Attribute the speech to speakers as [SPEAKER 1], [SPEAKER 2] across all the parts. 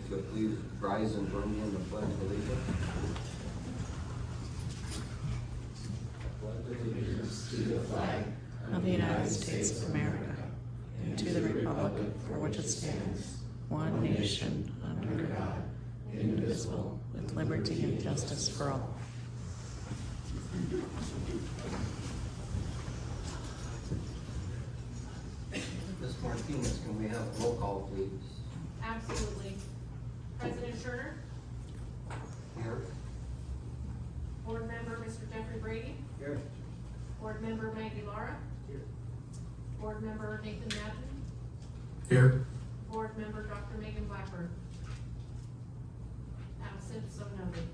[SPEAKER 1] if you'll please rise and join me in the pledge of allegiance.
[SPEAKER 2] To the flag of the United States of America, and to the republic for which it stands, one nation, under God, indivisible, with liberty and justice for all.
[SPEAKER 1] Ms. Martinez, can we have a roll call, please?
[SPEAKER 3] Absolutely. President Turner,
[SPEAKER 1] Here.
[SPEAKER 3] Board Member Mr. Jeffrey Brady,
[SPEAKER 1] Here.
[SPEAKER 3] Board Member Maggie Lara,
[SPEAKER 1] Here.
[SPEAKER 3] Board Member Nathan Madden,
[SPEAKER 4] Here.
[SPEAKER 3] Board Member Dr. Megan Blackburn. Absent, so noted.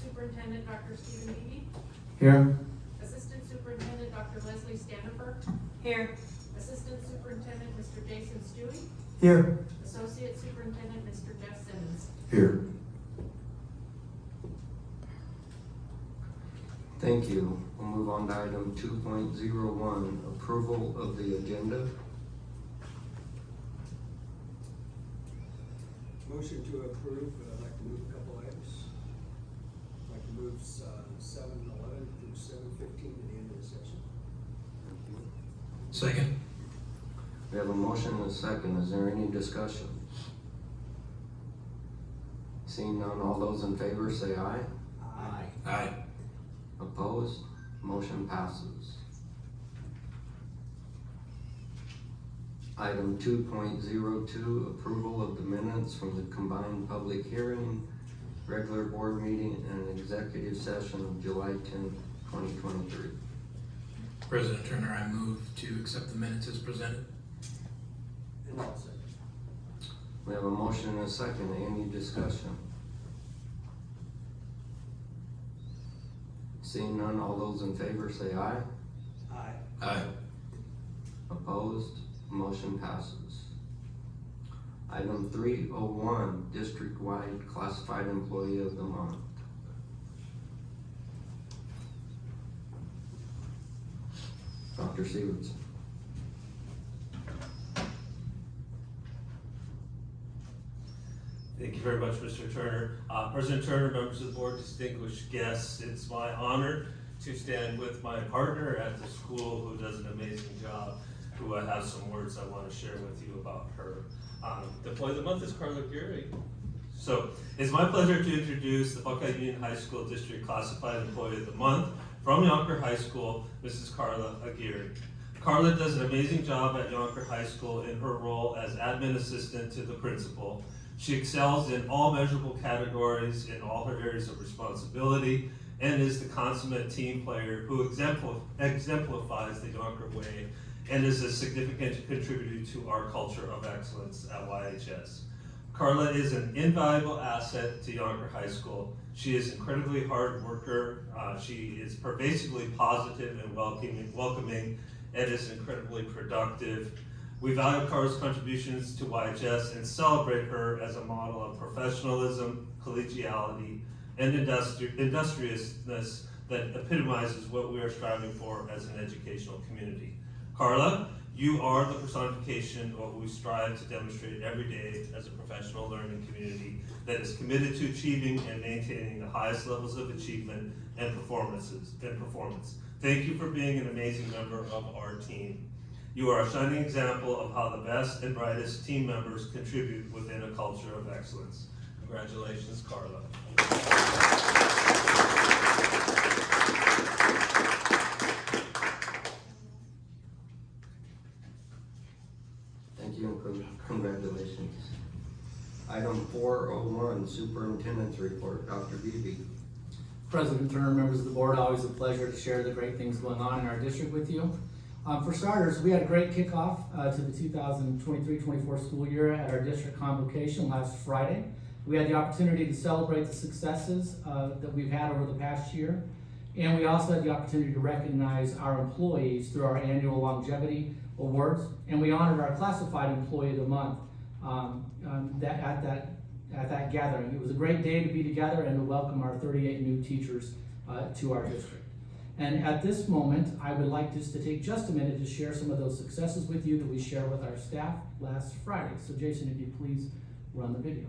[SPEAKER 3] Superintendent Dr. Stephen Beebe,
[SPEAKER 4] Here.
[SPEAKER 3] Assistant Superintendent Dr. Leslie Standifer,
[SPEAKER 2] Here.
[SPEAKER 3] Assistant Superintendent Mr. Jason Stewie,
[SPEAKER 4] Here.
[SPEAKER 3] Associate Superintendent Mr. Jeff Simmons.
[SPEAKER 4] Here.
[SPEAKER 1] Thank you. We'll move on to item 2.01, approval of the agenda.
[SPEAKER 5] Motion to approve, I'd like to move a couple items. I'd like to move 7:11 through 7:15 to the end of the session.
[SPEAKER 4] Second.
[SPEAKER 1] We have a motion and a second. Is there any discussion? Seeing none, all those in favor say aye.
[SPEAKER 5] Aye.
[SPEAKER 4] Aye.
[SPEAKER 1] Opposed? Motion passes. Item 2.02, approval of the minutes from the combined public hearing, regular board meeting, and executive session of July 10th, 2023.
[SPEAKER 4] President Turner, I move to accept the minutes as presented.
[SPEAKER 5] And I'll second.
[SPEAKER 1] We have a motion and a second. Any discussion? Seeing none, all those in favor say aye.
[SPEAKER 5] Aye.
[SPEAKER 4] Aye.
[SPEAKER 1] Opposed? Motion passes. Item 301, district-wide classified employee of the month. Dr. Stevenson.
[SPEAKER 6] Thank you very much, Mr. Turner. President Turner, members of the board, distinguished guests, it's my honor to stand with my partner at the school who does an amazing job, who I have some words I want to share with you about her. The employee of the month is Carla Geary. So it's my pleasure to introduce the Buckeye Union High School District Classified Employee of the Month from Yonker High School, Mrs. Carla Aguirre. Carla does an amazing job at Yonker High School in her role as admin assistant to the principal. She excels in all measurable categories in all her areas of responsibility and is the consummate team player who exemplifies the Yonker way and is a significant contributor to our culture of excellence at YHS. Carla is an invaluable asset to Yonker High School. She is an incredibly hard worker. She is pervasively positive and welcoming and is incredibly productive. We value Carla's contributions to YHS and celebrate her as a model of professionalism, collegiality, and industriousness that epitomizes what we are striving for as an educational community. Carla, you are the personification of what we strive to demonstrate every day as a professional learning community that is committed to achieving and maintaining the highest levels of achievement and performance. Thank you for being an amazing member of our team. You are a shining example of how the best and brightest team members contribute within a culture of excellence. Congratulations, Carla.
[SPEAKER 1] Thank you and congratulations. Item 401, Superintendent's Report, Dr. Beebe.
[SPEAKER 7] President Turner, members of the board, always a pleasure to share the great things going on in our district with you. For starters, we had a great kickoff to the 2023-24 school year at our district convocation last Friday. We had the opportunity to celebrate the successes that we've had over the past year, and we also had the opportunity to recognize our employees through our annual longevity awards, and we honored our classified employee of the month at that gathering. It was a great day to be together and to welcome our 38 new teachers to our district. And at this moment, I would like just to take just a minute to share some of those successes with you that we shared with our staff last Friday. So Jason, if you please Run the video.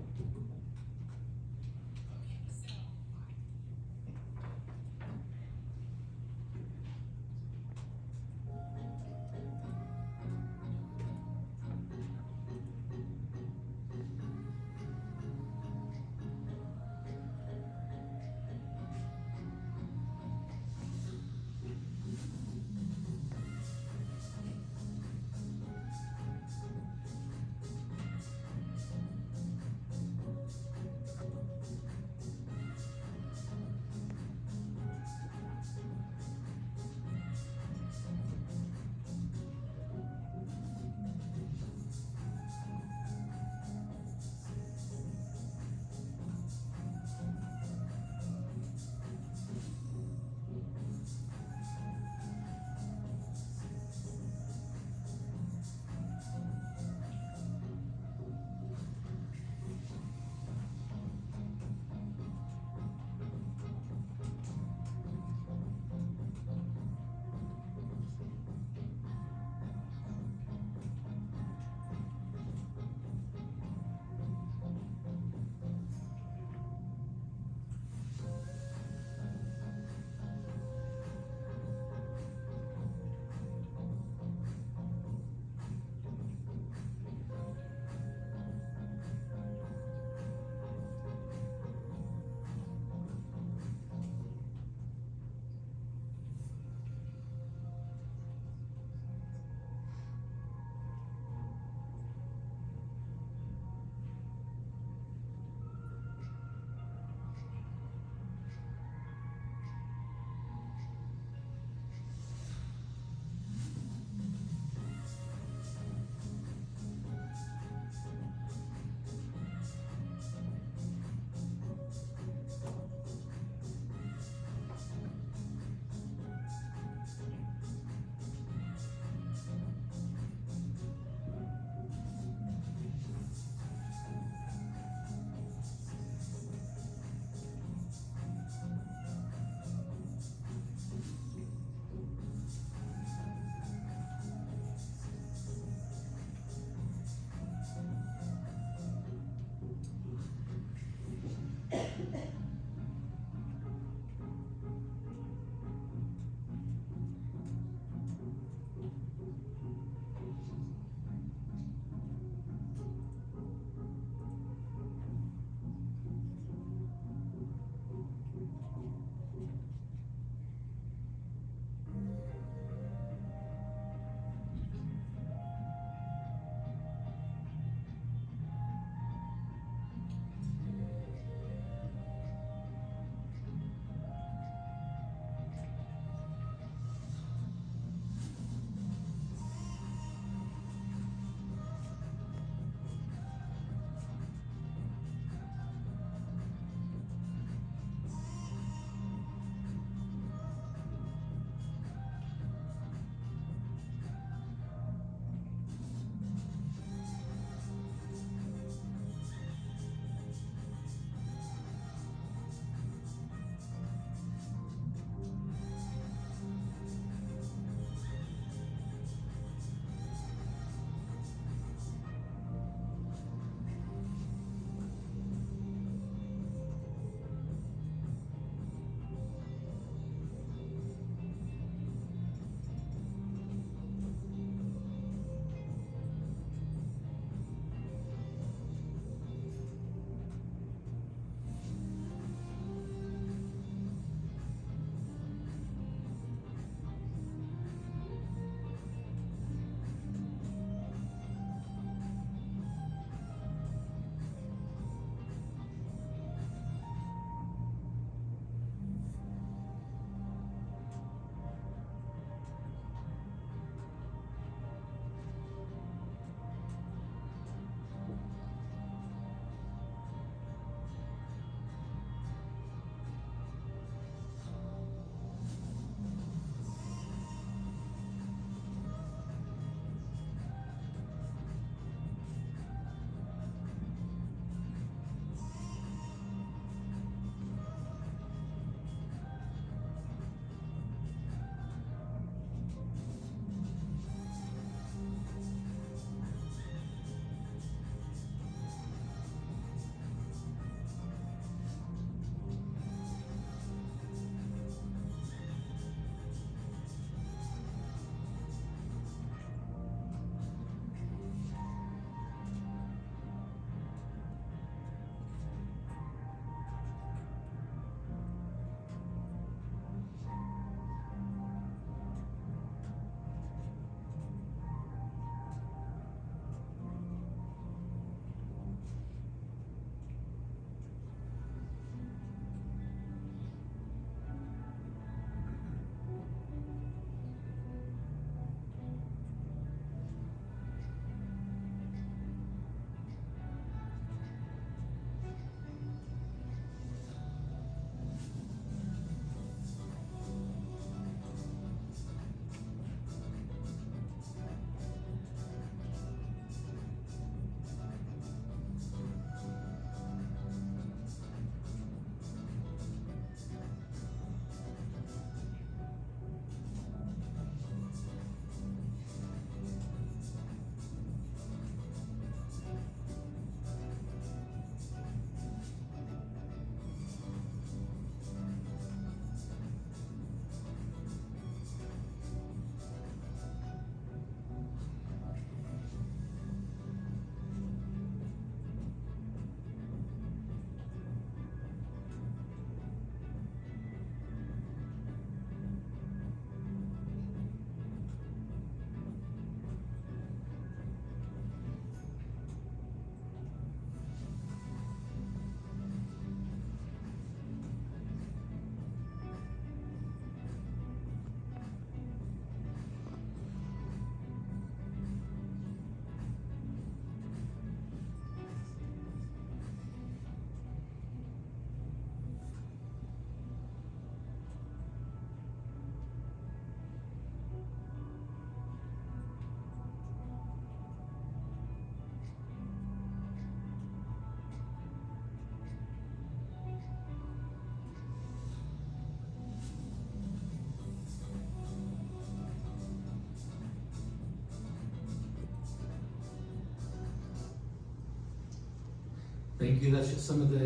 [SPEAKER 7] Thank you. That's just some of the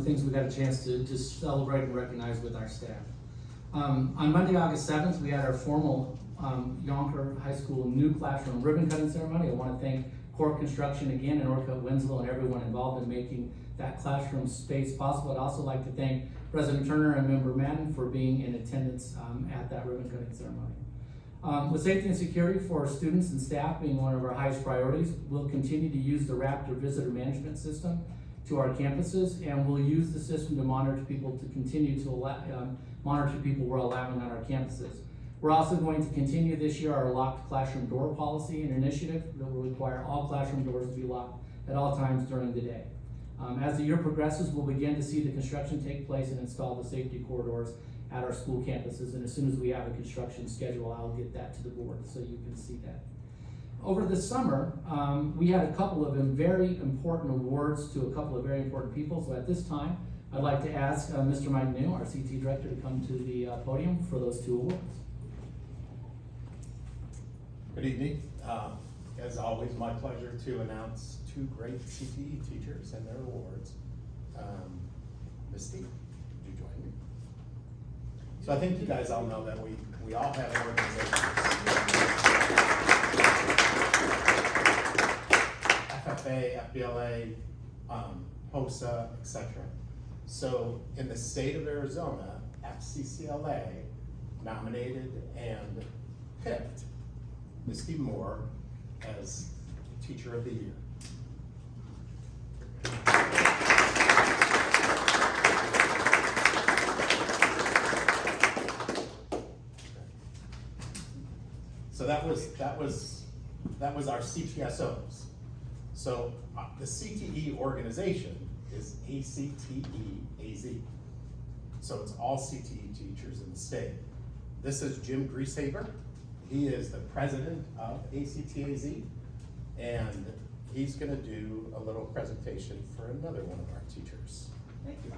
[SPEAKER 7] things we got a chance to celebrate and recognize with our staff. On Monday, August 7th, we had our formal Yonker High School new classroom ribbon cutting ceremony. I want to thank Core Construction again and Orcutt Winslow and everyone involved in making that classroom space possible. I'd also like to thank President Turner and Member Madden for being in attendance at that ribbon cutting ceremony. With safety and security for our students and staff being one of our highest priorities, we'll continue to use the Raptor Visitor Management System to our campuses, and we'll use the system to monitor people to continue to monitor people we're allowing on our campuses. We're also going to continue this year our locked classroom door policy and initiative that will require all classroom doors to be locked at all times during the day. As the year progresses, we'll begin to see the construction take place and install the safety corridors at our school campuses, and as soon as we have a construction schedule, I'll get that to the board so you can see that. Over the summer, we had a couple of very important awards to a couple of very important people, so at this time, I'd like to ask Mr. Mike New, our CT director, to come to the podium for those two awards.
[SPEAKER 8] Good evening. As always, my pleasure to announce two great CTE teachers and their awards. Misty, would you join me? So I think you guys all know that we all have organizations, FFA, FBLA, HOSA, etc. So in the state of Arizona, FCCLA nominated and picked Misty Moore as Teacher of the Year. So that was our CTSOs. So the CTE organization is ACTE-AZ. So it's all CTE teachers in the state. This is Jim Grieshaber. He is the president of ACTAZ, and he's gonna do a little presentation for another one of our teachers. Thank you.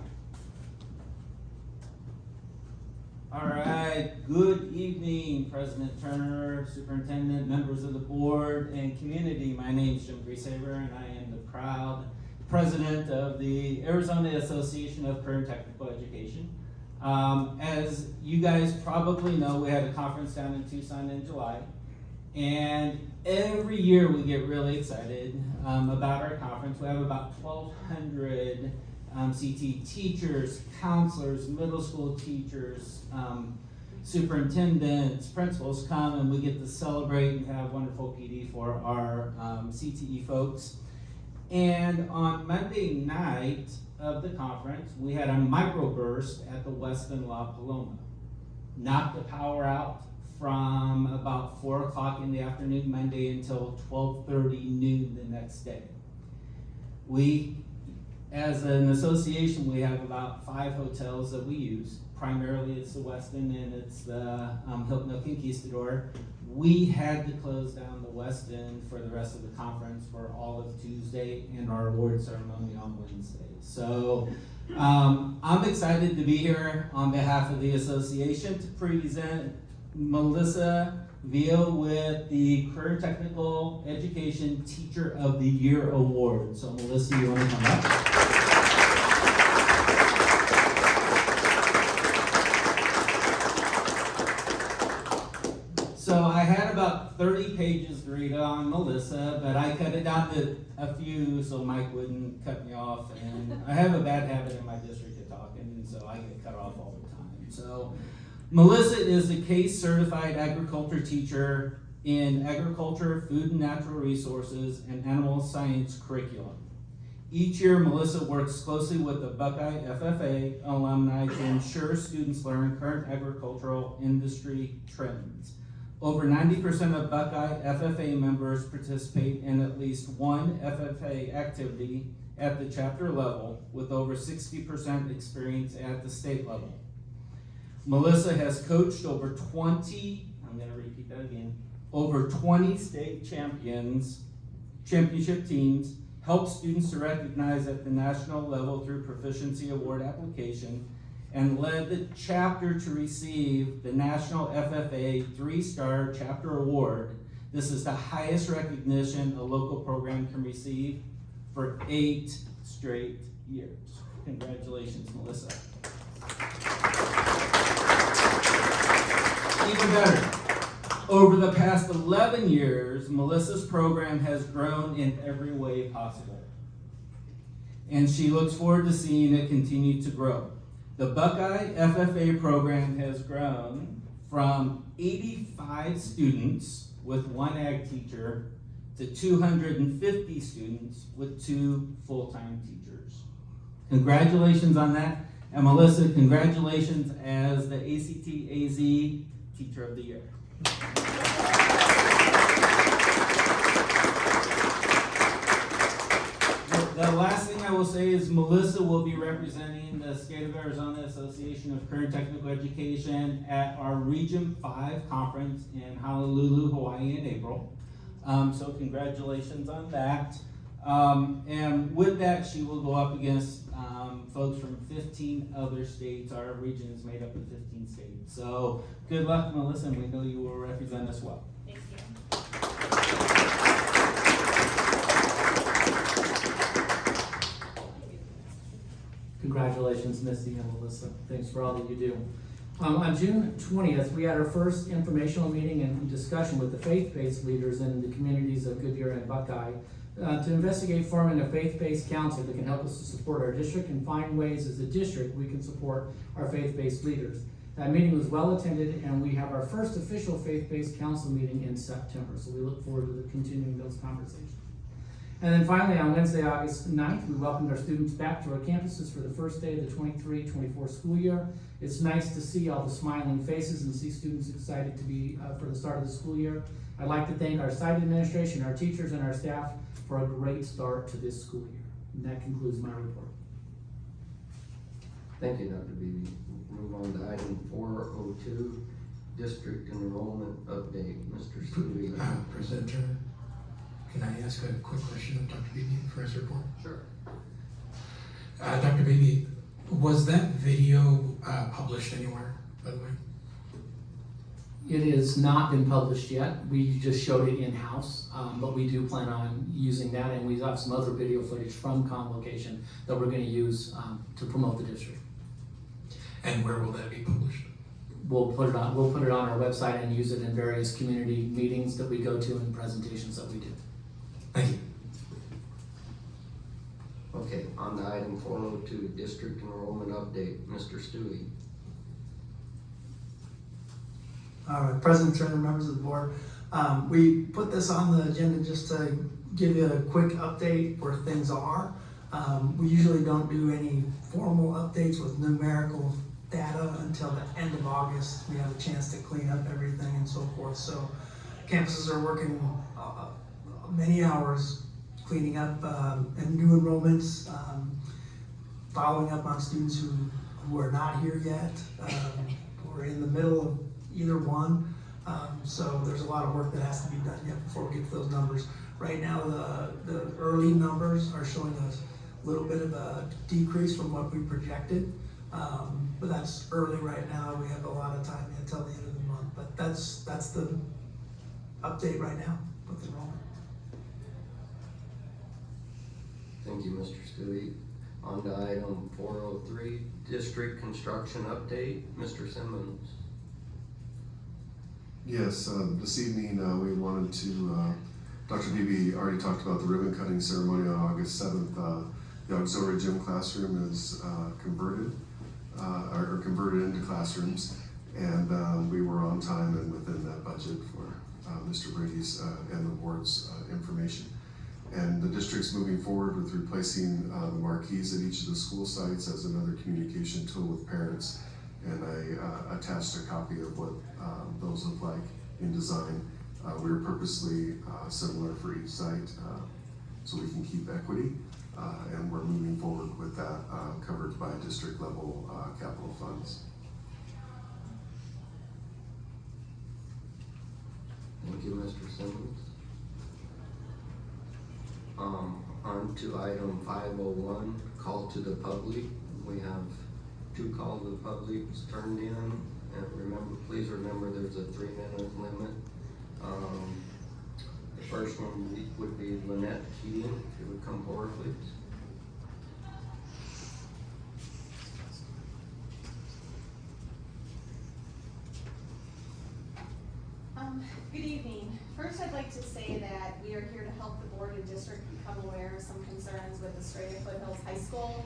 [SPEAKER 9] All right, good evening, President Turner, Superintendent, members of the board, and community. My name is Jim Grieshaber, and I am the proud president of the Arizona Association of Career and Technical Education. As you guys probably know, we had a conference down in Tucson in July, and every year we get really excited about our conference. We have about 1,200 CT teachers, counselors, middle school teachers, superintendents, principals come, and we get to celebrate and have wonderful PD for our CTE folks. And on Monday night of the conference, we had a microburst at the Westin La Paloma. Knocked the power out from about 4 o'clock in the afternoon Monday until 12:30 noon the next day. We, as an association, we have about 5 hotels that we use. Primarily it's the Westin and it's the Hilton El Conquistador. We had to close down the Westin for the rest of the conference for all of Tuesday and our award ceremony on Wednesday. So I'm excited to be here on behalf of the association to present Melissa Villa with the Career Technical Education Teacher of the Year Award. So Melissa, you want to come up? So I had about 30 pages to read on Melissa, but I cut it down to a few so Mike wouldn't cut me off. And I have a bad habit in my district of talking, and so I get cut off all the time. So Melissa is a CASE certified agriculture teacher in agriculture, food and natural resources, and animal science curriculum. Each year, Melissa works closely with the Buckeye FFA alumni to ensure students learn current agricultural industry trends. Over 90% of Buckeye FFA members participate in at least one FFA activity at the chapter level, with over 60% experience at the state level. Melissa has coached over 20, I'm going to repeat that again, over 20 state championship teams, helped students to recognize at the national level through proficiency award application, and led the chapter to receive the National FFA 3-Star Chapter Award. This is the highest recognition a local program can receive for 8 straight years. Congratulations, Melissa. Even better, over the past 11 years, Melissa's program has grown in every way possible. And she looks forward to seeing it continue to grow. The Buckeye FFA program has grown from 85 students with one ag teacher to 250 students with 2 full-time teachers. Congratulations on that. And Melissa, congratulations as the ACT-AZ Teacher of the Year. The last thing I will say is Melissa will be representing the State of Arizona Association of Career and Technical Education at our Region 5 conference in Honolulu, Hawaii in April. So congratulations on that. And with that, she will go up against folks from 15 other states. Our region is made up of 15 states. So good luck, Melissa, and we know you will represent us well.
[SPEAKER 3] Thank you.
[SPEAKER 7] Congratulations, Misty and Melissa. Thanks for all that you do. On June 20th, we had our first informational meeting and discussion with the faith-based leaders in the communities of Goodyear and Buckeye to investigate forming a faith-based council that can help us to support our district and find ways as a district we can support our faith-based leaders. That meeting was well attended, and we have our first official faith-based council meeting in September, so we look forward to continuing those conversations. And then finally, on Wednesday, August 9th, we welcomed our students back to our campuses for the first day of the 23-24 school year. It's nice to see all the smiling faces and see students excited to be for the start of the school year. I'd like to thank our site administration, our teachers, and our staff for a great start to this school year. And that concludes my report.
[SPEAKER 1] Thank you, Dr. Beebe. Move on to item 402, district enrollment update. Mr. Stewey.
[SPEAKER 4] President Turner, can I ask a quick question of Dr. Beebe for his report?
[SPEAKER 1] Sure.
[SPEAKER 4] Dr. Beebe, was that video published anywhere, by the way?
[SPEAKER 7] It has not been published yet. We just showed it in-house, but we do plan on using that, and we have some other video footage from Convocation that we're going to use to promote the district.
[SPEAKER 4] And where will that be published?
[SPEAKER 7] We'll put it on our website and use it in various community meetings that we go to and presentations that we do.
[SPEAKER 4] Thank you.
[SPEAKER 1] Okay, on to item 402, district enrollment update. Mr. Stewey.
[SPEAKER 10] President Turner, members of the board, we put this on the agenda just to give you a quick update where things are. We usually don't do any formal updates with numerical data until the end of August. We have a chance to clean up everything and so forth. So campuses are working many hours cleaning up and new enrollments, following up on students who are not here yet, or in the middle of either one. So there's a lot of work that has to be done yet before we get to those numbers. Right now, the early numbers are showing us a little bit of a decrease from what we projected. But that's early right now. We have a lot of time until the end of the month. But that's the update right now with enrollment.
[SPEAKER 1] Thank you, Mr. Stewey. On to item 403, district construction update. Mr. Simmons.
[SPEAKER 11] Yes, this evening we wanted to, Dr. Beebe already talked about the ribbon cutting ceremony on August 7th. The auxiliary gym classroom is converted into classrooms, and we were on time and within that budget for Mr. Brady's and the board's information. And the district's moving forward with replacing the marquees at each of the school sites as another communication tool with parents. And I attached a copy of what those look like in design. We were purposely similar for each site so we can keep equity. And we're moving forward with that covered by district level capital funds.
[SPEAKER 1] Thank you, Mr. Simmons. On to item 501, call to the public. We have 2 calls to the public turned in, and please remember there's a 3-minute limit. The first one would be Lynette Keating. If you would come forward, please.
[SPEAKER 12] Good evening. First, I'd like to say that we are here to help the board and district become aware of some concerns with Estrella Foothills High School.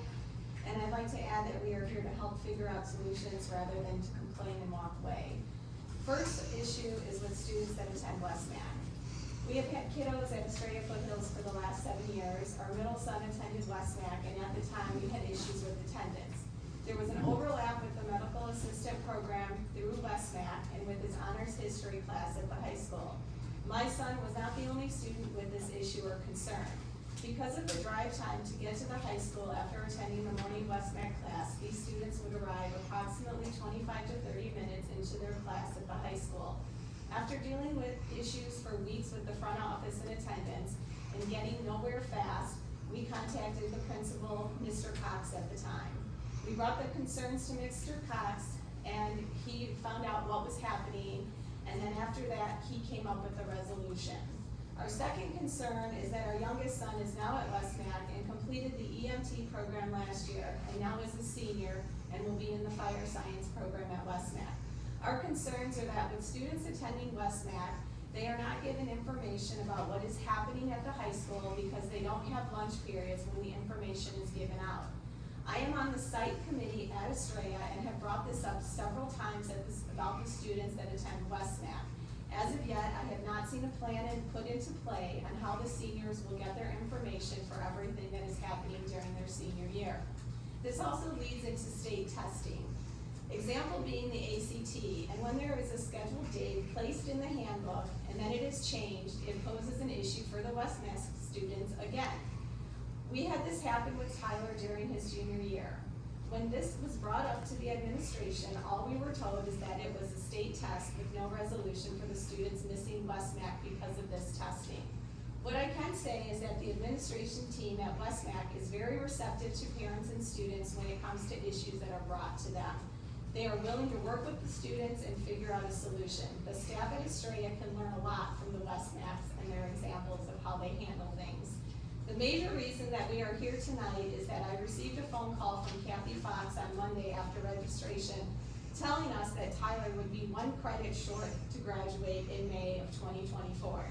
[SPEAKER 12] And I'd like to add that we are here to help figure out solutions rather than to complain and walk away. First issue is with students that attend West Mac. We have had kiddos at Estrella Foothills for the last 7 years. Our middle son attended West Mac, and at the time we had issues with attendance. There was an overlap with the medical assistant program through West Mac and with his honors history class at the high school. My son was not the only student with this issue or concern. Because of the drive time to get to the high school after attending the morning West Mac class, these students would arrive approximately 25 to 30 minutes into their class at the high school. After dealing with issues for weeks with the front office and attendance and getting nowhere fast, we contacted the principal, Mr. Cox, at the time. We brought the concerns to Mr. Cox, and he found out what was happening, and then after that, he came up with a resolution. Our second concern is that our youngest son is now at West Mac and completed the EMT program last year, and now is a senior and will be in the fire science program at West Mac. Our concerns are that with students attending West Mac, they are not given information about what is happening at the high school because they don't have lunch periods when the information is given out. I am on the site committee at Estrella and have brought this up several times about the students that attend West Mac. As of yet, I have not seen a plan put into play on how the seniors will get their information for everything that is happening during their senior year. This also leads into state testing. Example being the ACT, and when there is a scheduled date placed in the handbook and then it is changed, it poses an issue for the West Mac students again. We had this happen with Tyler during his junior year. When this was brought up to the administration, all we were told is that it was a state test with no resolution for the students missing West Mac because of this testing. What I can say is that the administration team at West Mac is very receptive to parents and students when it comes to issues that are brought to them. They are willing to work with the students and figure out a solution. The staff at Estrella can learn a lot from the West Macs and their examples of how they handle things. The major reason that we are here tonight is that I received a phone call from Kathy Fox on Monday after registration telling us that Tyler would be 1 credit short to graduate in May of 2024.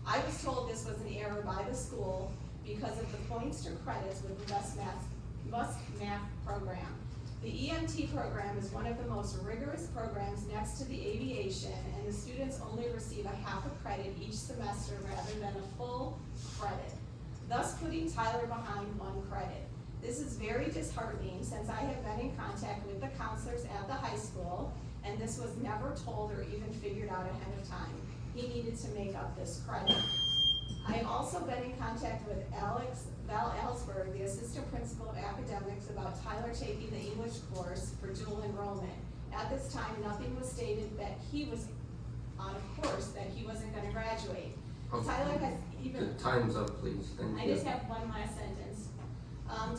[SPEAKER 12] I was told this was an error by the school because of the points to credits with the West Mac program. The EMT program is one of the most rigorous programs next to the aviation, and the students only receive a half a credit each semester rather than a full credit, thus putting Tyler behind 1 credit. This is very disheartening since I have been in contact with the counselors at the high school, and this was never told or even figured out ahead of time. He needed to make up this credit. I have also been in contact with Val Ellsberg, the assistant principal of academics, about Tyler taking the English course for dual enrollment. At this time, nothing was stated that he was on a course that he wasn't going to graduate.
[SPEAKER 1] Okay.
[SPEAKER 12] Tyler has even...
[SPEAKER 1] The time's up, please. Thank you.
[SPEAKER 12] I just have one last sentence.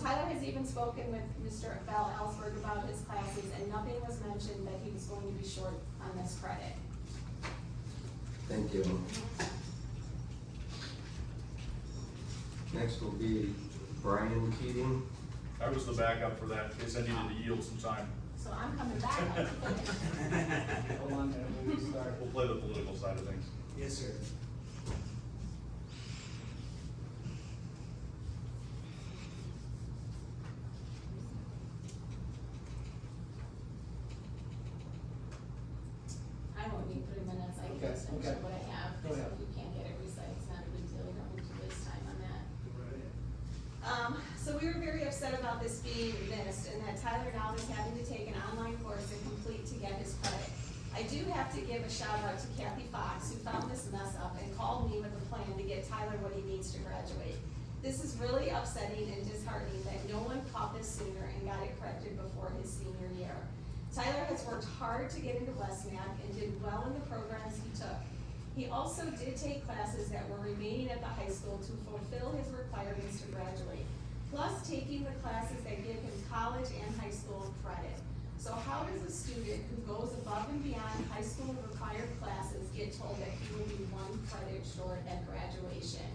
[SPEAKER 12] Tyler has even spoken with Mr. Val Ellsberg about his classes, and nothing was mentioned that he was going to be short on this credit.
[SPEAKER 1] Thank you. Next will be Brian Keating.
[SPEAKER 13] I was the backup for that, in case I needed to yield some time.
[SPEAKER 12] So I'm coming back.
[SPEAKER 7] Hold on there, we'll start.
[SPEAKER 13] We'll play the political side of things.
[SPEAKER 5] Yes, sir.
[SPEAKER 12] I won't need 3 minutes, I can
[SPEAKER 7] Okay,
[SPEAKER 12] just finish
[SPEAKER 7] okay.
[SPEAKER 12] what I have.
[SPEAKER 7] Go ahead.
[SPEAKER 12] So if you can't get it recited, it's not a big deal, you don't need to waste time on that.
[SPEAKER 5] Right.
[SPEAKER 12] So we were very upset about this being missed and that Tyler now is having to take an online course and complete to get his credit. I do have to give a shout out to Kathy Fox, who found this mess up and called me with a plan to get Tyler what he needs to graduate. This is really upsetting and disheartening that no one caught this sooner and got it corrected before his senior year. Tyler has worked hard to get into West Mac and did well in the programs he took. He also did take classes that were remaining at the high school to fulfill his requirements to graduate, plus taking the classes that give him college and high school credit. So how does a student who goes above and beyond high school required classes get told that he will be 1 credit short at graduation?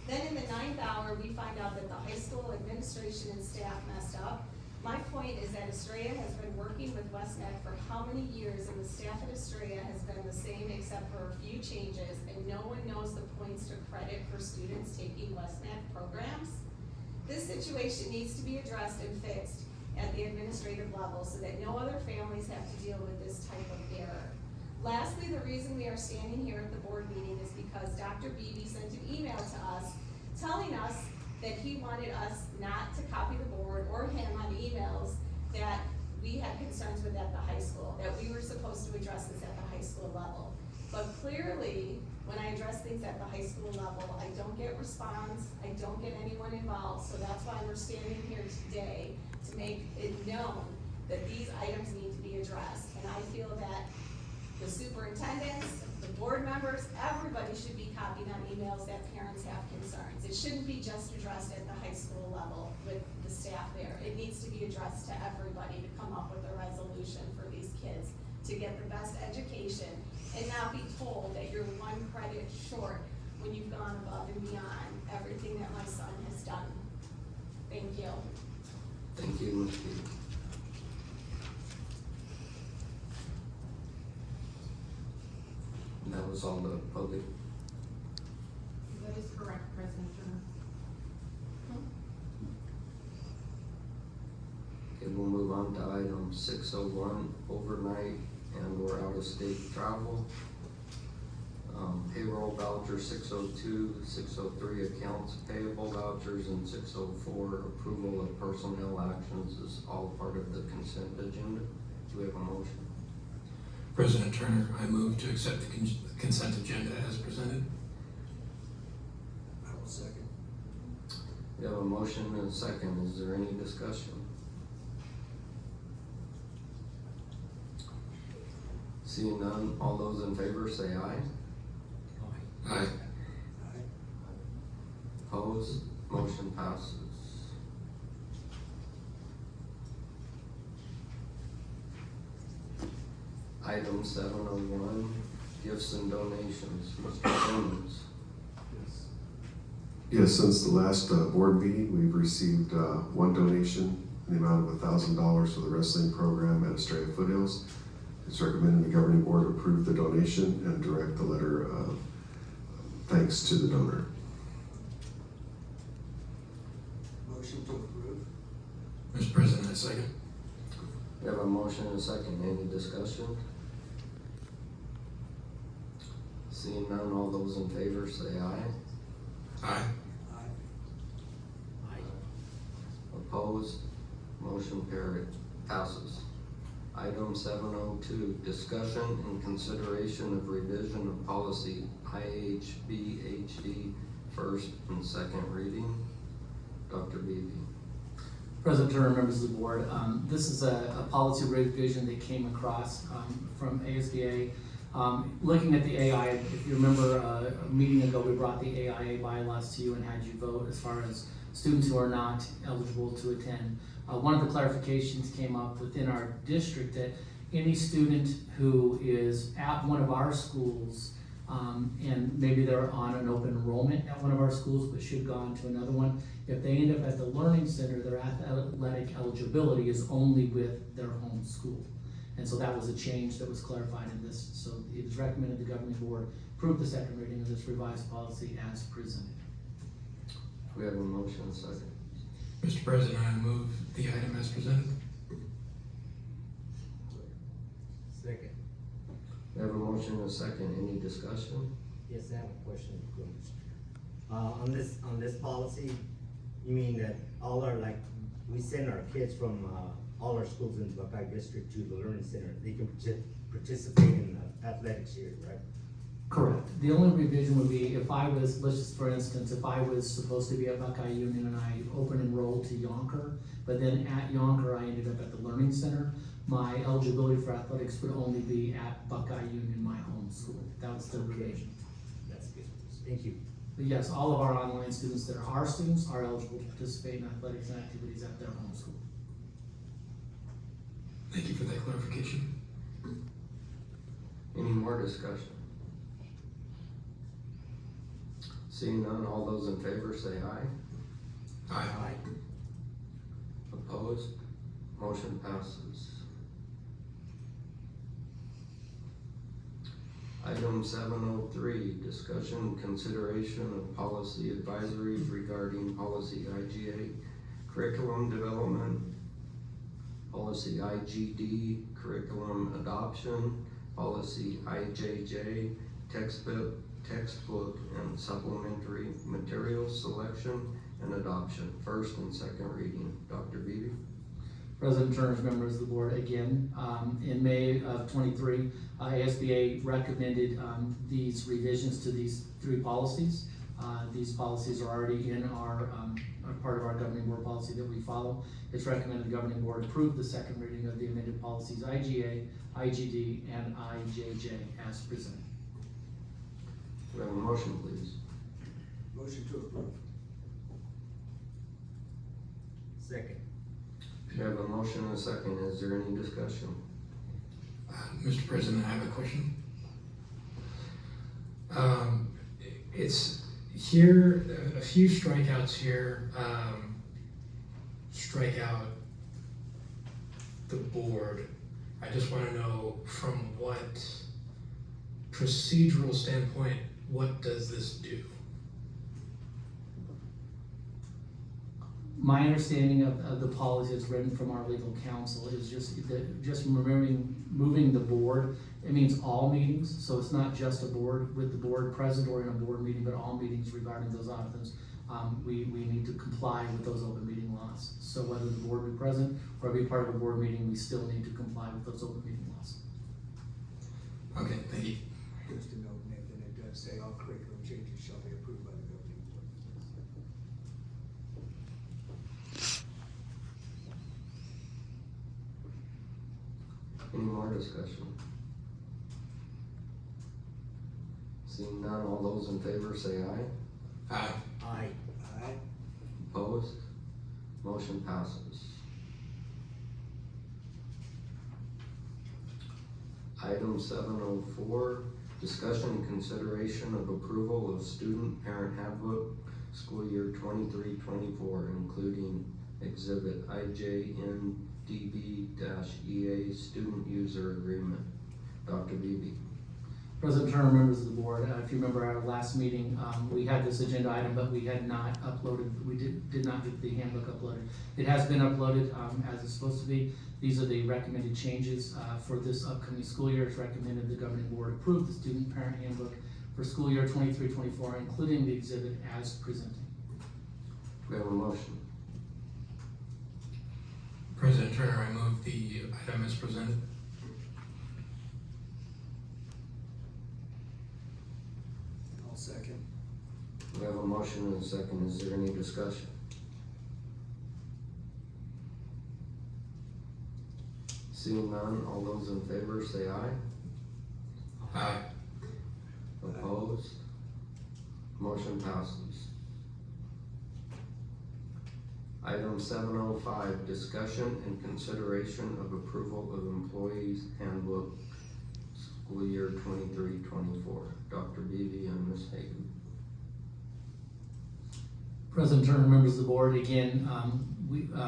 [SPEAKER 12] Then in the 9th hour, we find out that the high school administration and staff messed up. My point is that Estrella has been working with WestMed for how many years, and the staff at Estrella has been the same except for a few changes, and no one knows the points to credit for students taking WestMed programs. This situation needs to be addressed and fixed at the administrative level so that no other families have to deal with this type of error. Lastly, the reason we are standing here at the board meeting is because Dr. Beebe sent an email to us telling us that he wanted us not to copy the board or him on emails that we had concerns with at the high school, that we were supposed to address this at the high school level. But clearly, when I address things at the high school level, I don't get response, I don't get anyone involved, so that's why we're standing here today to make it known that these items need to be addressed. And I feel that the superintendents, the board members, everybody should be copied on emails that parents have concerns. It shouldn't be just addressed at the high school level with the staff there. It needs to be addressed to everybody to come up with a resolution for these kids to get the best education and not be told that you're one credit short when you've gone above and beyond everything that my son has done. Thank you.
[SPEAKER 1] Thank you, Ms. Beebe. That was all the public.
[SPEAKER 3] That is correct, President Turner.
[SPEAKER 1] Okay, we'll move on to item 601, overnight and or out-of-state travel. Payroll voucher 602, 603 accounts payable vouchers, and 604 approval of personnel actions is all part of the consent agenda. Do we have a motion?
[SPEAKER 4] President Turner, I move to accept the consent agenda as presented.
[SPEAKER 5] I will second.
[SPEAKER 1] We have a motion and a second. Is there any discussion? Seeing none, all those in favor say aye.
[SPEAKER 4] Aye.
[SPEAKER 5] Aye.
[SPEAKER 1] Opposed? Motion passes. Item 701, gifts and donations. Mr. Simmons.
[SPEAKER 11] Yes, since the last board meeting, we've received one donation in the amount of $1,000 for the wrestling program at Estrella Foothills. It's recommended the governing board approve the donation and direct the letter of thanks to the donor.
[SPEAKER 5] Motion to approve.
[SPEAKER 4] Mr. President, I second.
[SPEAKER 1] We have a motion and a second. Any discussion? Seeing none, all those in favor say aye.
[SPEAKER 4] Aye.
[SPEAKER 5] Aye.
[SPEAKER 1] Opposed? Motion passes. Item 702, discussion and consideration of revision of policy IHBHD, first and second reading. Dr. Beebe.
[SPEAKER 7] President Turner, members of the board, this is a policy revision that came across from ASBA. Looking at the AI, if you remember a meeting ago, we brought the AIA bylaws to you and had you vote as far as students who are not eligible to attend. One of the clarifications came up within our district that any student who is at one of our schools and maybe they're on an open enrollment at one of our schools but should go on to another one, if they end up at the learning center, their athletic eligibility is only with their home school. And so that was a change that was clarified in this. So it is recommended the governing board approve the second reading of this revised policy as presented.
[SPEAKER 1] We have a motion and a second.
[SPEAKER 4] Mr. President, I move the item as presented.
[SPEAKER 14] Second.
[SPEAKER 1] We have a motion and a second. Any discussion?
[SPEAKER 14] Yes, I have a question. On this policy, you mean that all our, like, we send our kids from, all our schools in the Buckeye district to the learning center, they can participate in athletics here, right?
[SPEAKER 7] Correct. The only revision would be if I was, let's just for instance, if I was supposed to be at Buckeye Union and I open enrolled to Yonker, but then at Yonker I ended up at the Learning Center, my eligibility for athletics would only be at Buckeye Union, my home school. That was the revision.
[SPEAKER 14] That's good. Thank you.
[SPEAKER 7] But yes, all of our online students that are our students are eligible to participate in athletics and activities at their home school.
[SPEAKER 4] Thank you for that clarification.
[SPEAKER 1] Any more discussion? Seeing none, all those in favor say aye.
[SPEAKER 4] Aye.
[SPEAKER 1] Opposed? Motion passes. Item 703, discussion and consideration of policy advisories regarding policy IGA, curriculum development, policy IGD, curriculum adoption, policy IJJ, textbook and supplementary materials selection and adoption, first and second reading. Dr. Beebe?
[SPEAKER 7] President Turner, members of the board, again, in May of '23, ASBA recommended these revisions to these three policies. These policies are already in are part of our governing board policy that we follow. It's recommended the governing board approve the second reading of the amended policies IGA, IGD, and IJJ as presented.
[SPEAKER 1] Do we have a motion, please?
[SPEAKER 5] Motion to approve.
[SPEAKER 14] Second.
[SPEAKER 1] We have a motion and a second. Is there any discussion?
[SPEAKER 4] Mr. President, I have a question. It's here, a few strikeouts here, strike out the board. I just want to know from what procedural standpoint, what does this do?
[SPEAKER 7] My understanding of the policy that's written from our legal counsel is just moving the board. It means all meetings, so it's not just a board with the board present or in a board meeting, but all meetings regarding those items. We need to comply with those open meeting laws. So whether the board be present or be part of a board meeting, we still need to comply with those open meeting laws.
[SPEAKER 4] Okay, thank you.
[SPEAKER 5] Just a note, Nathan, it does say all curriculum changes shall be approved by the governing board.
[SPEAKER 1] Any more discussion? Seeing none, all those in favor say aye.
[SPEAKER 4] Aye.
[SPEAKER 14] Aye.
[SPEAKER 5] Aye.
[SPEAKER 1] Opposed? Motion passes. Item 704, discussion and consideration of approval of student parent handbook school year 23-24, including exhibit IJNDB-EA student user agreement. Dr. Beebe?
[SPEAKER 7] President Turner, members of the board, if you remember our last meeting, we had this agenda item, but we had not uploaded, we did not get the handbook uploaded. It has been uploaded as it's supposed to be. These are the recommended changes for this upcoming school year. It's recommended the governing board approve the student parent handbook for school year 23-24, including the exhibit as presented.
[SPEAKER 1] We have a motion.
[SPEAKER 4] President Turner, I move the item as presented.
[SPEAKER 5] I'll second.
[SPEAKER 1] We have a motion and a second. Is there any discussion? Seeing none, all those in favor say aye.
[SPEAKER 4] Aye.
[SPEAKER 1] Opposed? Motion passes. Item 705, discussion and consideration of approval of employees handbook school year 23-24. Dr. Beebe and Ms. Hagan.
[SPEAKER 7] President Turner, members of the board, again,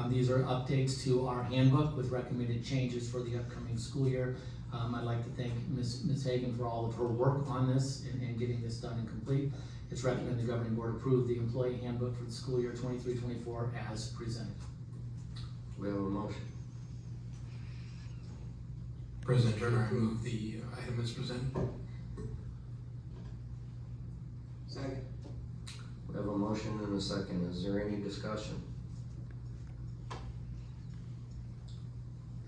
[SPEAKER 7] these are updates to our handbook with recommended changes for the upcoming school year. I'd like to thank Ms. Hagan for all of her work on this and getting this done and complete. It's recommended the governing board approve the employee handbook for the school year 23-24 as presented.
[SPEAKER 1] We have a motion.
[SPEAKER 4] President Turner, I move the item as presented.
[SPEAKER 5] Second.
[SPEAKER 1] We have a motion and a second. Is there any discussion?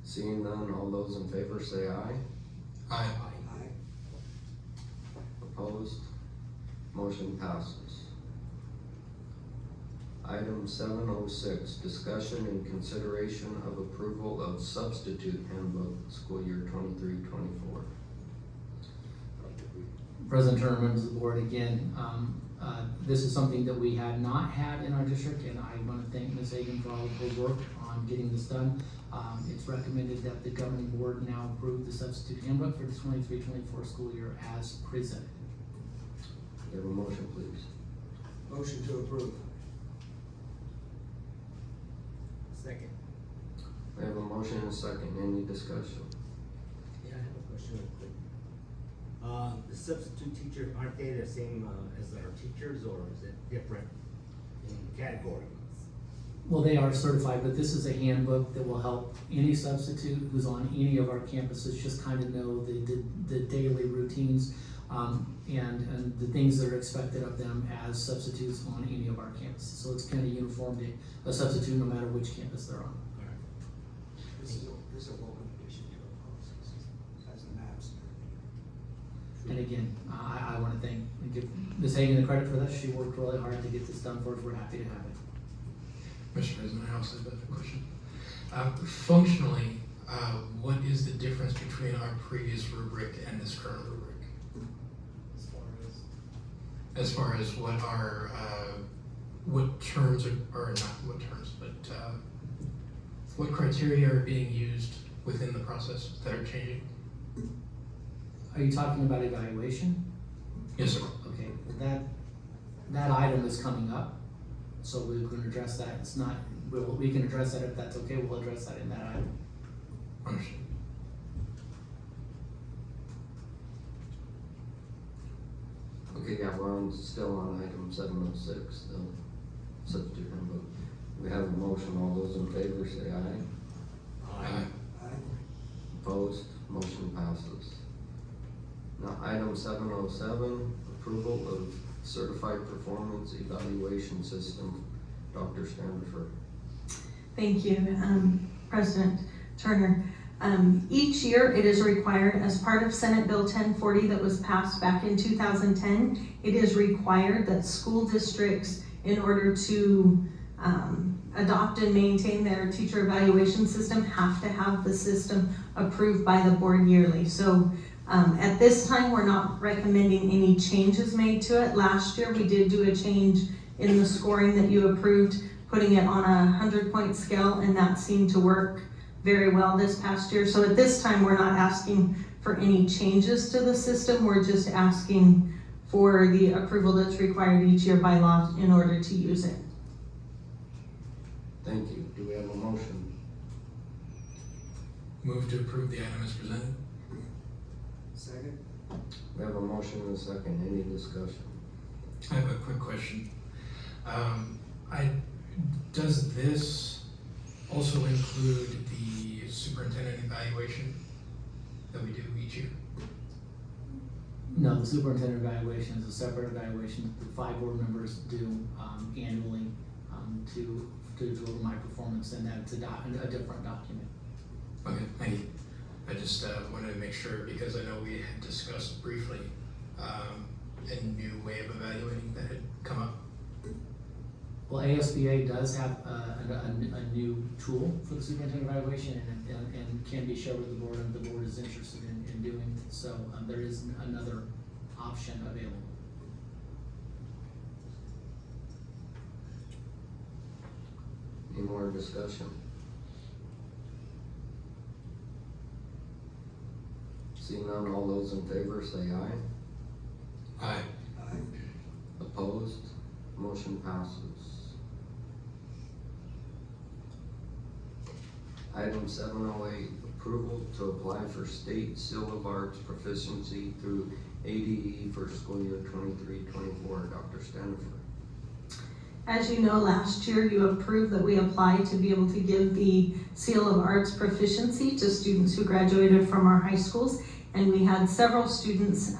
[SPEAKER 1] Seeing none, all those in favor say aye.
[SPEAKER 4] Aye.
[SPEAKER 5] Aye.
[SPEAKER 1] Opposed? Motion passes. Item 706, discussion and consideration of approval of substitute handbook school year 23-24.
[SPEAKER 7] President Turner, members of the board, again, this is something that we had not had in our district, and I want to thank Ms. Hagan for all of her work on getting this done. It's recommended that the governing board now approve the substitute handbook for the 23-24 school year as presented.
[SPEAKER 1] We have a motion, please.
[SPEAKER 5] Motion to approve.
[SPEAKER 14] Second.
[SPEAKER 1] We We have a motion and a second, any discussion?
[SPEAKER 14] Yeah, I have a question real quick. The substitute teachers, aren't they the same, as our teachers, or is it different in categories?
[SPEAKER 7] Well, they are certified, but this is a handbook that will help any substitute who's on any of our campuses just kind of know the daily routines, and the things that are expected of them as substitutes on any of our campuses. So it's kind of uniform to a substitute no matter which campus they're on.
[SPEAKER 5] This is a welcome addition to our policies, has the maps and everything.
[SPEAKER 7] And again, I want to give Ms. Hagan the credit for that. She worked really hard to get this done for us. We're happy to have it.
[SPEAKER 4] Mr. President, I also have a question. Functionally, what is the difference between our previous rubric and this current rubric? As far as what our, what terms are not what terms, but what criteria are being used within the process that are changing?
[SPEAKER 7] Are you talking about evaluation?
[SPEAKER 4] Yes, sir.
[SPEAKER 7] Okay, that item is coming up, so we can address that. It's not, we can address that if that's okay. We'll address that in that item.
[SPEAKER 4] Understood.
[SPEAKER 1] Okay, yeah, we're still on item 706, the substitute handbook. We have a motion, all those in favor say aye.
[SPEAKER 4] Aye.
[SPEAKER 1] Opposed, motion passes. Now, item 707, approval of certified performance evaluation system. Dr. Standifer.
[SPEAKER 15] Thank you, President Turner. Each year it is required as part of Senate Bill 1040 that was passed back in 2010, it is required that school districts, in order to adopt and maintain their teacher evaluation system, have to have the system approved by the board yearly. So at this time, we're not recommending any changes made to it. Last year, we did do a change in the scoring that you approved, putting it on a 100-point scale, and that seemed to work very well this past year. So at this time, we're not asking for any changes to the system. We're just asking for the approval that's required each year by law in order to use it.
[SPEAKER 1] Thank you. Do we have a motion?
[SPEAKER 4] Move to approve the item as presented.
[SPEAKER 5] Second?
[SPEAKER 1] We have a motion and a second. Any discussion?
[SPEAKER 4] I have a quick question. Does this also include the superintendent evaluation that we do each year?
[SPEAKER 7] No, the superintendent evaluation is a separate evaluation that the 5 board members do annually to deliver my performance, and that's a different document.
[SPEAKER 4] Okay, thank you. I just wanted to make sure, because I know we had discussed briefly a new way of evaluating that had come up.
[SPEAKER 7] Well, ASBA does have a new tool for the superintendent evaluation, and can be shared with the board, and the board is interested in doing it. So there is another option available.
[SPEAKER 1] Any more discussion? Seeing none, all those in favor say aye.
[SPEAKER 4] Aye.
[SPEAKER 5] Aye.
[SPEAKER 1] Opposed? Motion passes. Item 708, approval to apply for State Seal of Arts proficiency through ADE for school year 23-24. Dr. Standifer.
[SPEAKER 15] As you know, last year you approved that we applied to be able to give the Seal of Arts proficiency to students who graduated from our high schools. And we had several students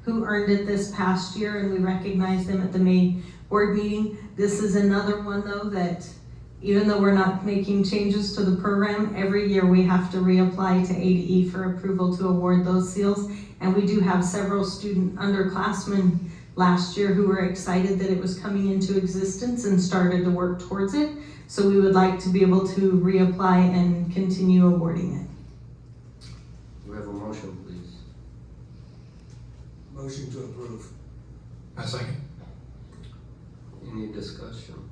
[SPEAKER 15] who earned it this past year, and we recognized them at the May board meeting. This is another one though that, even though we're not making changes to the program, every year we have to reapply to ADE for approval to award those seals. And we do have several student underclassmen last year who were excited that it was coming into existence and started to work towards it. So we would like to be able to reapply and continue awarding it.
[SPEAKER 1] Do we have a motion, please?
[SPEAKER 5] Motion to approve.
[SPEAKER 4] A second.
[SPEAKER 1] Any discussion?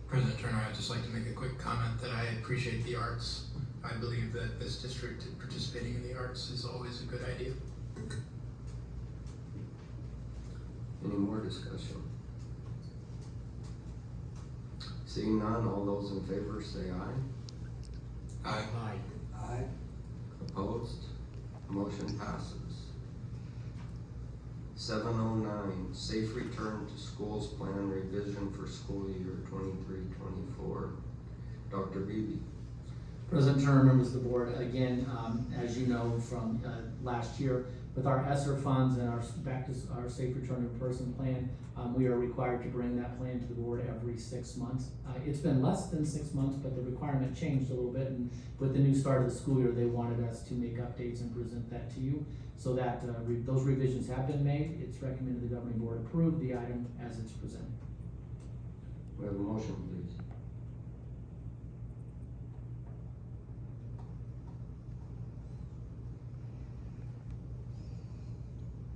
[SPEAKER 4] President Turner, I'd just like to make a quick comment that I appreciate the arts. I believe that this district participating in the arts is always a good idea.
[SPEAKER 1] Any more discussion? Seeing none, all those in favor say aye.
[SPEAKER 4] Aye.
[SPEAKER 5] Aye.
[SPEAKER 1] Opposed? Motion passes. 709, safe return to schools plan revision for school year 23-24. Dr. Beebe.
[SPEAKER 7] President Turner, members of the board, again, as you know from last year, with our ESSER funds and our back to our safe return to person plan, we are required to bring that plan to the board every 6 months. It's been less than 6 months, but the requirement changed a little bit, and with the new start of the school year, they wanted us to make updates and present that to you. So that those revisions have been made. It's recommended the governing board approve the item as it's presented.
[SPEAKER 1] We have a motion, please.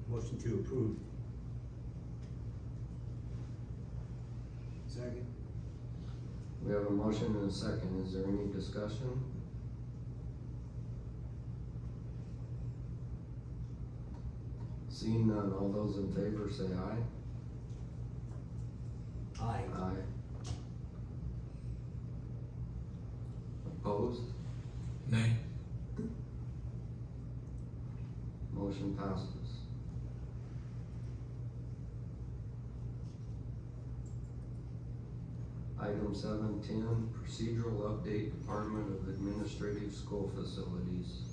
[SPEAKER 14] Motion to approve.
[SPEAKER 5] Second.
[SPEAKER 1] We have a motion and a second. Is there any discussion? Seeing none, all those in favor say aye.
[SPEAKER 14] Aye.
[SPEAKER 1] Aye. Opposed?
[SPEAKER 4] Nay.
[SPEAKER 1] Motion passes. Item 710, procedural update, Department of Administrative School Facilities.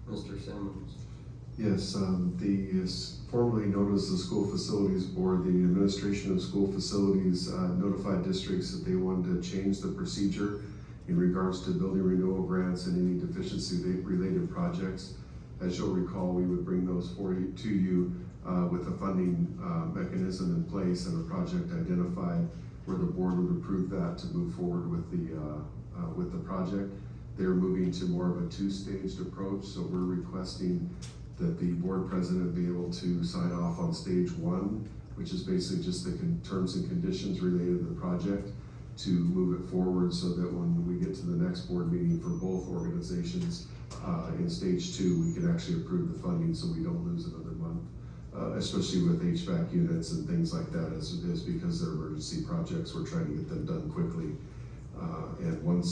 [SPEAKER 1] Mr. Simmons.
[SPEAKER 11] Yes, formerly known as the School Facilities Board, the Administration of School Facilities notified districts that they wanted to change the procedure in regards to building renewal grants and any deficiency-related projects. As you'll recall, we would bring those to you with a funding mechanism in place and a project identified where the board would approve that to move forward with the project. They're moving to more of a two-staged approach, so we're requesting that the board president be able to sign off on stage 1, which is basically just the terms and conditions related to the project, to move it forward so that when we get to the next board meeting for both organizations in stage 2, we can actually approve the funding so we don't lose another month, especially with HVAC units and things like that, as because they're emergency projects, we're trying to get them done quickly. And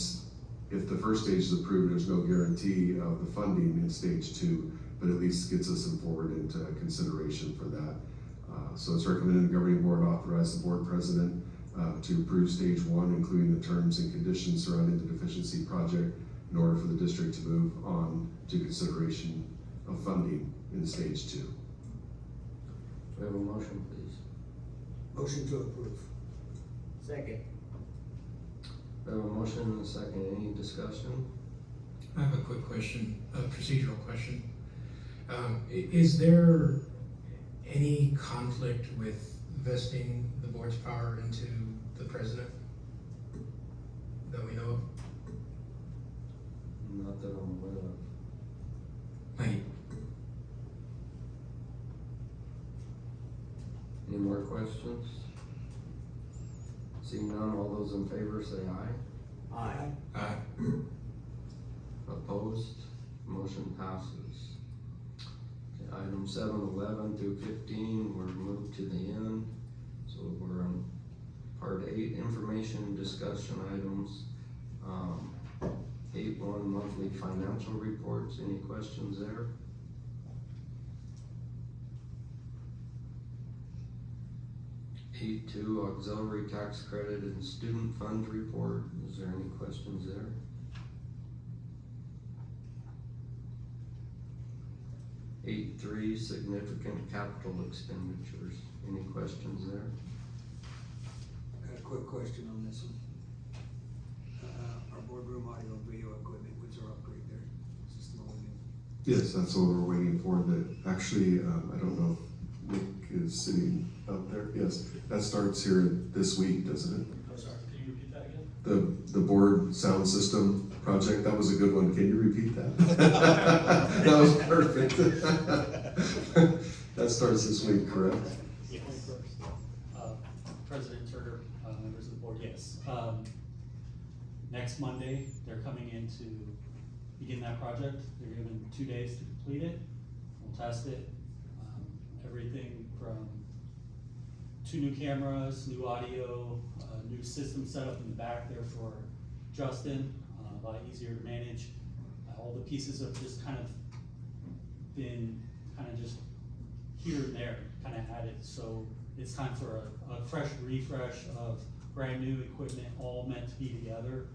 [SPEAKER 11] if the first stage is approved, there's no guarantee of the funding in stage 2, but at least gets us forward into consideration for that. So it's recommended the governing board authorize the board president to approve stage 1, including the terms and conditions surrounding the deficiency project, in order for the district to move on to consideration of funding in stage 2.
[SPEAKER 1] We have a motion, please.
[SPEAKER 5] Motion to approve.
[SPEAKER 14] Second.
[SPEAKER 1] We have a motion and a second. Any discussion?
[SPEAKER 4] I have a quick question, a procedural question. Is there any conflict with vesting the board's power into the president that we know of?
[SPEAKER 1] Not that I'm aware of.
[SPEAKER 4] Thank you.
[SPEAKER 1] Any more questions? Seeing none, all those in favor say aye.
[SPEAKER 14] Aye.
[SPEAKER 4] Aye.
[SPEAKER 1] Opposed? Motion passes. Okay, item 711 through 15 were moved to the end. So we're on part 8, information and discussion items. 8.1 monthly financial reports. Any questions there? 8.2 auxiliary tax credit and student fund report. Is there any questions there? 8.3 significant capital expenditures. Any questions there?
[SPEAKER 5] Got a quick question on this one. Our boardroom audio and video equipment, what's our upgrade there? Is this the one we
[SPEAKER 11] Yes, that's what we're waiting for. That actually, I don't know if Nick is sitting out there. Yes, that starts here this week, doesn't it?
[SPEAKER 13] I'm sorry, can you repeat that again?
[SPEAKER 11] The board sound system project, that was a good one. Can you repeat that? That was perfect. That starts this week, correct?
[SPEAKER 16] Yes. President Turner, members of the board, yes. Next Monday, they're coming in to begin that project. They're given 2 days to complete it. We'll test it. Everything from 2 new cameras, new audio, new system set up in the back there for Justin, a lot easier to manage. All the pieces have just kind of been just here and there, kind of added. So it's time for a fresh refresh of brand new equipment, all meant to be together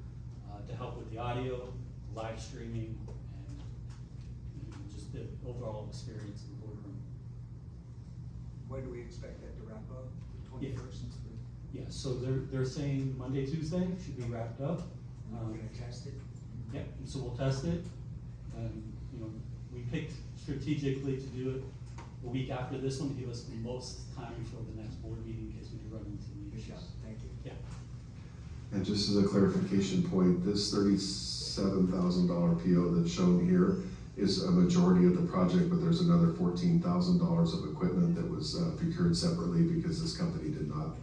[SPEAKER 16] to help with the audio, live streaming, and just the overall experience in the boardroom.
[SPEAKER 5] When do we expect that to wrap up? The 21st?
[SPEAKER 16] Yeah, so they're saying Monday, Tuesday should be wrapped up.
[SPEAKER 5] We're gonna test it?
[SPEAKER 16] Yeah, and so we'll test it. We picked strategically to do it a week after this one to give us the most time before the next board meeting in case we do run into any issues.
[SPEAKER 5] Thank you.
[SPEAKER 16] Yeah.
[SPEAKER 11] And just as a clarification point, this $37,000 PO that's shown here is a majority of the project, but there's another $14,000 of equipment that was procured separately because this company did not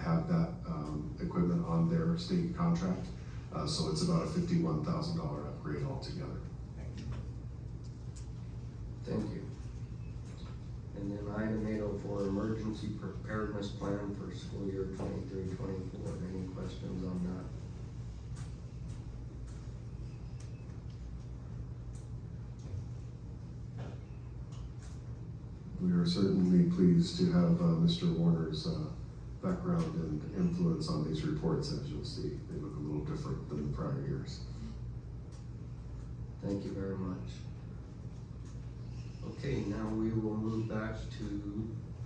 [SPEAKER 11] have that equipment on their state contract. So it's about a $51,000 upgrade altogether.
[SPEAKER 1] Thank you. And then item 804, emergency preparedness plan for school year 23-24. Any questions on that?
[SPEAKER 11] We are certainly pleased to have Mr. Warner's background and influence on these reports. As you'll see, they look a little different than the prior years.
[SPEAKER 1] Thank you very much. Okay, now we will move back to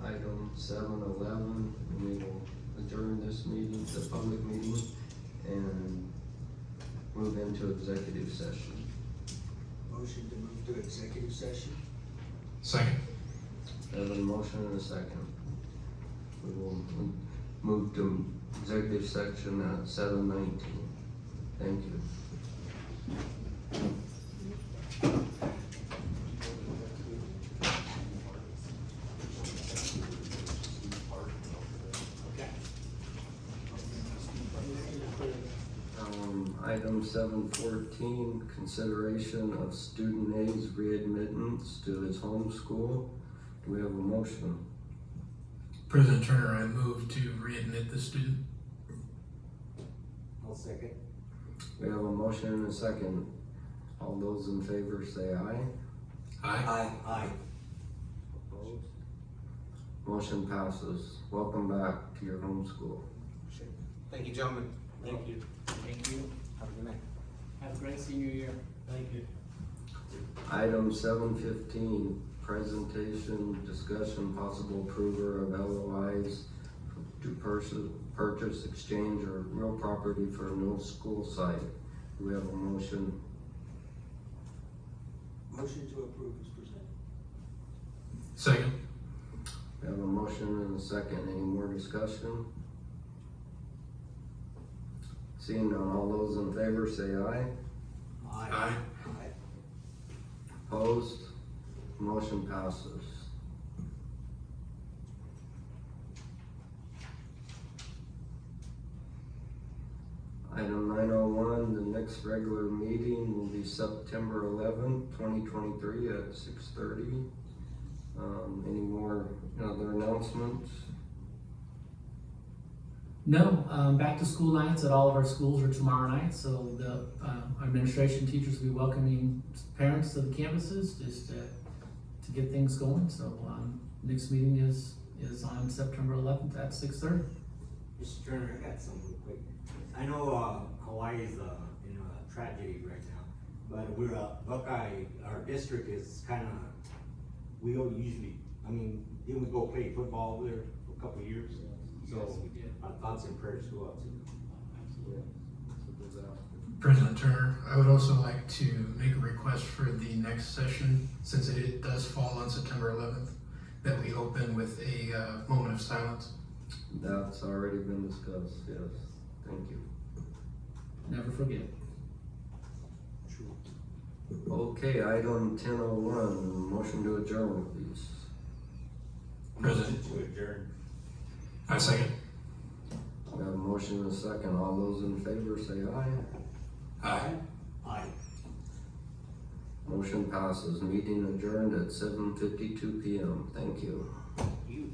[SPEAKER 1] item 711, and we will adjourn this meeting, the public meeting, and move into executive session.
[SPEAKER 5] Motion to move to executive session?
[SPEAKER 4] Second.
[SPEAKER 1] I have a motion and a second. We will move to executive section at 7:19. Thank you. Item 714, consideration of student A's readmittance to his home school. Do we have a motion?
[SPEAKER 4] President Turner, I move to readmit the student.
[SPEAKER 14] I'll second.
[SPEAKER 1] We have a motion and a second. All those in favor say aye.
[SPEAKER 4] Aye.
[SPEAKER 14] Aye.
[SPEAKER 1] Opposed? Motion passes. Welcome back to your home school.
[SPEAKER 9] Thank you, gentlemen.
[SPEAKER 16] Thank you.
[SPEAKER 9] Thank you. Have a good night.
[SPEAKER 16] Have a great senior year. Thank you.
[SPEAKER 1] Item 715, presentation, discussion, possible approval of LOIs to purchase, exchange, or real property for a new school site. Do we have a motion?
[SPEAKER 5] Motion to approve is presented.
[SPEAKER 4] Second.
[SPEAKER 1] We have a motion and a second. Any more discussion? Seeing none, all those in favor say aye.
[SPEAKER 4] Aye.
[SPEAKER 1] Opposed? Motion passes. Item 901, the next regular meeting will be September 11th, 2023 at 6:30. Any more other announcements?
[SPEAKER 7] No, back to school nights at all of our schools are tomorrow night, so the administration teachers will be welcoming parents to the campuses just to get things going. So next meeting is on September 11th at 6:30.
[SPEAKER 14] Mr. Turner, I got something real quick. I know Hawaii is in a tragedy right now, but we're Buckeye. Our district is kind of, we don't usually. I mean, didn't we go play football over there for a couple of years? So
[SPEAKER 16] Yes, we did.
[SPEAKER 14] our thoughts and prayers go out to them.
[SPEAKER 16] Absolutely.
[SPEAKER 4] President Turner, I would also like to make a request for the next session, since it does fall on September 11th, that we open with a moment of silence.
[SPEAKER 1] That's already been discussed, yes. Thank you.
[SPEAKER 7] Never forget.
[SPEAKER 1] Okay, item 1001, motion to adjourn, please.
[SPEAKER 4] President.
[SPEAKER 14] To adjourn.
[SPEAKER 4] I second.
[SPEAKER 1] We have a motion and a second. All those in favor say aye.
[SPEAKER 4] Aye.
[SPEAKER 14] Aye.
[SPEAKER 1] Motion passes. Meeting adjourned at 7:52 PM. Thank you.
[SPEAKER 14] You.